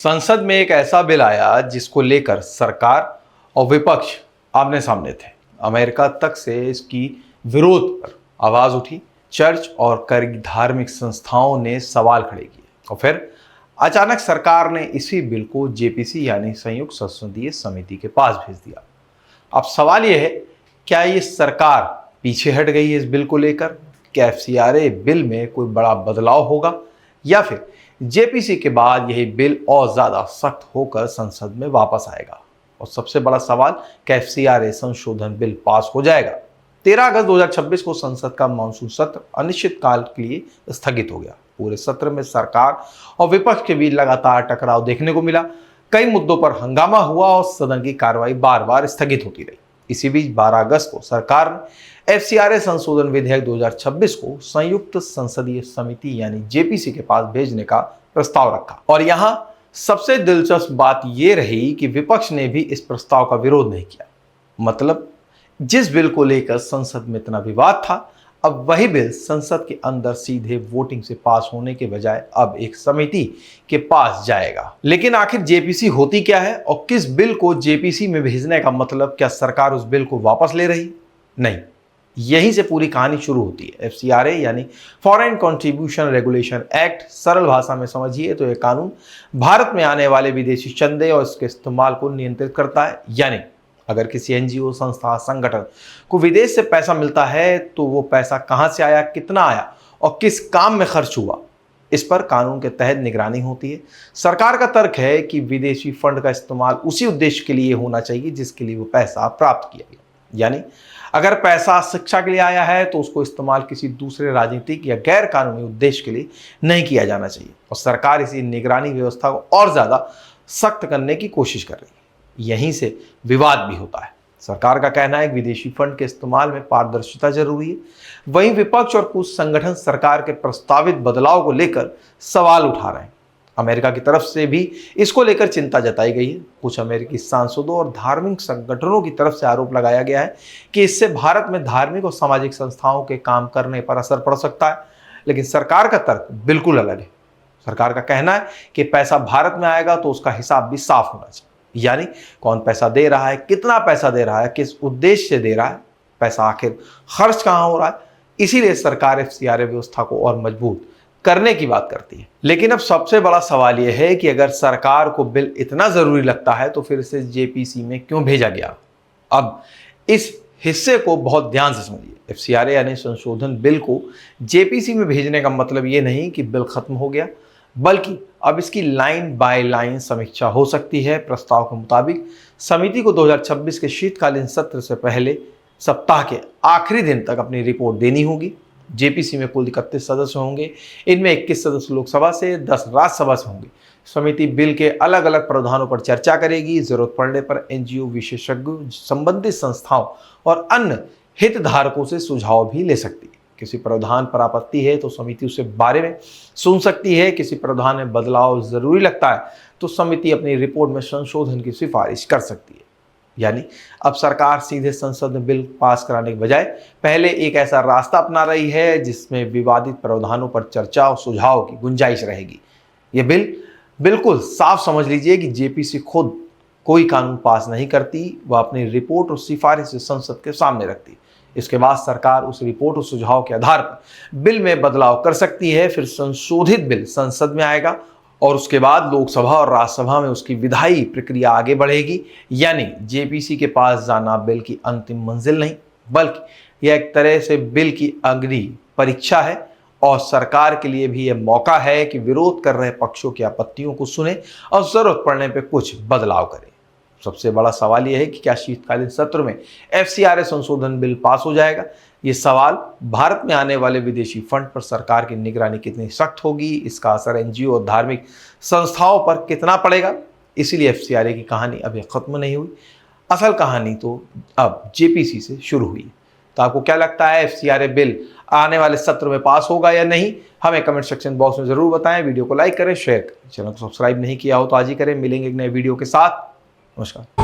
संसद में एक ऐसा बिल आया जिसको लेकर सरकार और विपक्ष आमने सामने थे। अमेरिका तक से इसकी विरोध पर आवाज उठी। चर्च और कई धार्मिक संस्थाओं ने सवाल खड़े किए और फिर अचानक सरकार ने इसी बिल को जेपीसी यानी संयुक्त संसदीय समिति के पास भेज दिया। अब सवाल यह है, क्या ये सरकार पीछे हट गई है इस बिल को लेकर? क्या एफसीआरए बिल में कोई बड़ा बदलाव होगा या फिर जेपीसी के बाद यही बिल और ज्यादा सख्त होकर संसद में वापस आएगा? और सबसे बड़ा सवाल, क्या एफसीआरए संशोधन बिल पास हो जाएगा? 13 अगस्त 2026 को संसद का मानसून सत्र अनिश्चित काल के लिए स्थगित हो गया। पूरे सत्र में सरकार और विपक्ष के बीच लगातार टकराव देखने को मिला। कई मुद्दों पर हंगामा हुआ और सदन की कार्रवाई बार बार स्थगित होती रही। इसी बीच 12 अगस्त को सरकार ने एफसीआरए संशोधन विधेयक 2026 को संयुक्त संसदीय समिति यानी जेपीसी के पास भेजने का प्रस्ताव रखा। और यहां सबसे दिलचस्प बात यह रही कि विपक्ष ने भी इस प्रस्ताव का विरोध नहीं किया। मतलब जिस बिल को लेकर संसद में इतना विवाद था, अब वही बिल संसद के अंदर सीधे वोटिंग से पास होने के बजाय अब एक समिति के पास जाएगा। लेकिन आखिर जेपीसी होती क्या है और किस बिल को जेपीसी में भेजने का मतलब? क्या सरकार उस बिल को वापस ले रही? नहीं, यहीं से पूरी कहानी शुरू होती है। एफसीआरए यानी फॉरेन कंट्रीब्यूशन रेगुलेशन एक्ट, सरल भाषा में समझिए तो यह कानून भारत में आने वाले विदेशी चंदे और इसके इस्तेमाल को नियंत्रित करता है। यानी अगर किसी एनजीओ, संस्था, संगठन को विदेश से पैसा मिलता है तो वो पैसा कहां से आया, कितना आया और किस काम में खर्च हुआ, इस पर कानून के तहत निगरानी होती है। सरकार का तर्क है कि विदेशी फंड का इस्तेमाल उसी उद्देश्य के लिए होना चाहिए जिसके लिए वो पैसा प्राप्त किया गया। यानी अगर पैसा शिक्षा के लिए आया है तो उसको इस्तेमाल किसी दूसरे राजनीतिक या गैर कानूनी उद्देश्य के लिए नहीं किया जाना चाहिए। और सरकार इसी निगरानी व्यवस्था को और ज्यादा सख्त करने की कोशिश कर रही है। यहीं से विवाद भी होता है। सरकार का कहना है कि विदेशी फंड के इस्तेमाल में पारदर्शिता जरूरी है। वहीं विपक्ष और कुछ संगठन सरकार के प्रस्तावित बदलाव को लेकर सवाल उठा रहे हैं। अमेरिका की तरफ से भी इसको लेकर चिंता जताई गई है। कुछ अमेरिकी सांसदों और धार्मिक संगठनों की तरफ से आरोप लगाया गया है कि इससे भारत में धार्मिक और सामाजिक संस्थाओं के काम करने पर असर पड़ सकता है। लेकिन सरकार का तर्क बिल्कुल अलग है। सरकार का कहना है कि पैसा भारत में आएगा तो उसका हिसाब भी साफ होना चाहिए। यानी कौन पैसा दे रहा है, कितना पैसा दे रहा है, किस उद्देश्य से दे रहा है, पैसा आखिर खर्च कहां हो रहा है। इसीलिए सरकार एफसीआरए व्यवस्था को और मजबूत करने की बात करती है। लेकिन अब सबसे बड़ा सवाल यह है कि अगर सरकार को बिल इतना जरूरी लगता है तो फिर इसे जेपीसी में क्यों भेजा गया? अब इस हिस्से को बहुत ध्यान से समझिए। एफसीआरए यानी संशोधन बिल को जेपीसी में भेजने का मतलब ये नहीं कि बिल खत्म हो गया, बल्कि अब इसकी लाइन बाय लाइन समीक्षा हो सकती है। प्रस्ताव के मुताबिक समिति को 2026 के शीतकालीन सत्र से पहले सप्ताह के आखिरी दिन तक अपनी रिपोर्ट देनी होगी। जेपीसी में कुल 31 सदस्य होंगे। इनमें 21 सदस्य लोकसभा से, 10 राज्यसभा से होंगे। समिति बिल के अलग अलग प्रावधानों पर चर्चा करेगी। जरूरत पड़ने पर एनजीओ, विशेषज्ञों, संबंधित संस्थाओं और अन्य हितधारकों से सुझाव भी ले सकती है। किसी प्रावधान पर आपत्ति है तो समिति उसे बारे में सुन सकती है। किसी प्रावधान में बदलाव जरूरी लगता है तो समिति अपनी रिपोर्ट में संशोधन की सिफारिश कर सकती है। यानी अब सरकार सीधे संसद में बिल पास कराने के बजाय पहले एक ऐसा रास्ता अपना रही है जिसमें विवादित प्रावधानों पर चर्चा और सुझाव की गुंजाइश रहेगी। यह बिल बिल्कुल साफ समझ लीजिए कि जेपीसी खुद कोई कानून पास नहीं करती, वह अपनी रिपोर्ट और सिफारिश संसद के सामने रखती। इसके बाद सरकार उस रिपोर्ट और सुझाव के आधार पर बिल में बदलाव कर सकती है। फिर संशोधित बिल संसद में आएगा और उसके बाद लोकसभा और राज्यसभा में उसकी विधायी प्रक्रिया आगे बढ़ेगी। यानी जेपीसी के पास जाना बिल की अंतिम मंजिल नहीं, बल्कि यह एक तरह से बिल की अग्नि परीक्षा है। और सरकार के लिए भी यह मौका है कि विरोध कर रहे पक्षों की आपत्तियों को सुने और जरूरत पड़ने पर कुछ बदलाव करे। सबसे बड़ा सवाल यह है कि क्या शीतकालीन सत्र में एफसीआरए संशोधन बिल पास हो जाएगा? ये सवाल भारत में आने वाले विदेशी फंड पर सरकार की निगरानी कितनी सख्त होगी, इसका असर एनजीओ और धार्मिक संस्थाओं पर कितना पड़ेगा। इसीलिए एफसीआरए की कहानी अभी खत्म नहीं हुई। असल कहानी तो अब जेपीसी से शुरू हुई। तो आपको क्या लगता है, एफसीआरए बिल आने वाले सत्र में पास होगा या नहीं? हमें कमेंट सेक्शन बॉक्स में जरूर बताएं। वीडियो को लाइक करें, शेयर करें। चैनल को सब्सक्राइब नहीं किया हो तो आज ही करें। मिलेंगे एक नए वीडियो के साथ। नमस्कार।